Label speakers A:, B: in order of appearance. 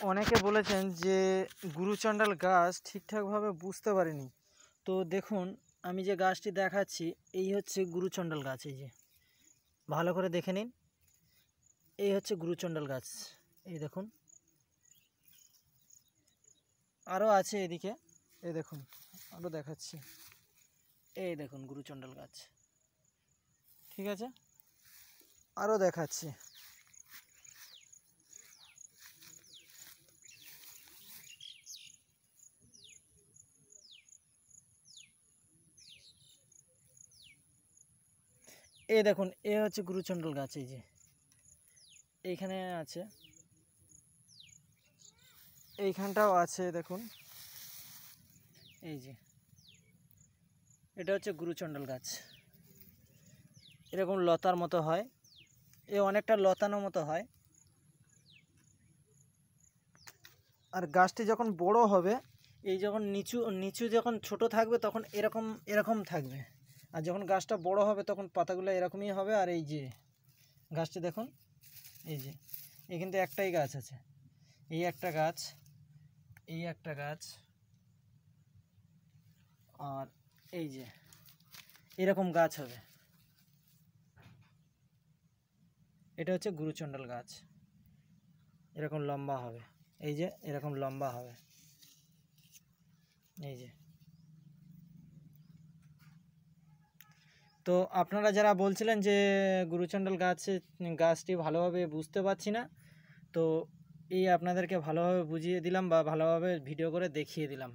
A: অনেকে বলেছেন যে গুরুচণ্ডাল গাছ ঠিকঠাকভাবে বুঝতে পারিনি। তো দেখুন, আমি যে গাছটি দেখাচ্ছি এই হচ্ছে গুরুচণ্ডাল গাছ। এই যে ভালো করে দেখে নিন, এই হচ্ছে গুরুচণ্ডাল গাছ। এই দেখুন, আরও আছে এদিকে, এই দেখুন আরও দেখাচ্ছি। এই দেখুন গুরুচণ্ডাল গাছ, ঠিক আছে, আরও দেখাচ্ছি। এই দেখুন, এ হচ্ছে গুরুচণ্ডাল গাছ। এই যে এইখানে আছে, এইখানটাও আছে, দেখুন। এই যে এটা হচ্ছে গুরুচণ্ডাল গাছ, এরকম লতার মতো হয়, এ অনেকটা লতানো মতো হয়। আর গাছটি যখন বড় হবে, এই যখন নিচু নিচু যখন ছোট থাকবে তখন এরকম এরকম থাকবে, আর যখন গাছটা বড় হবে তখন পাতাগুলো এরকমই হবে। আর এই যে গাছটি দেখুন, এই যে এই কিন্তু একটাই গাছ আছে, এই একটা গাছ, এই একটা গাছ, আর এই যে এরকম গাছ হবে। এটা হচ্ছে গুরুচণ্ডাল গাছ, এরকম লম্বা হবে, এই যে এরকম লম্বা হবে। এই যে, তো আপনারা যারা বলছিলেন যে গুরুচণ্ডাল গাছটি ভালোভাবে বুঝতে পারছি না, তো এই আপনাদেরকে ভালোভাবে বুঝিয়ে দিলাম বা ভালোভাবে ভিডিও করে দেখিয়ে দিলাম।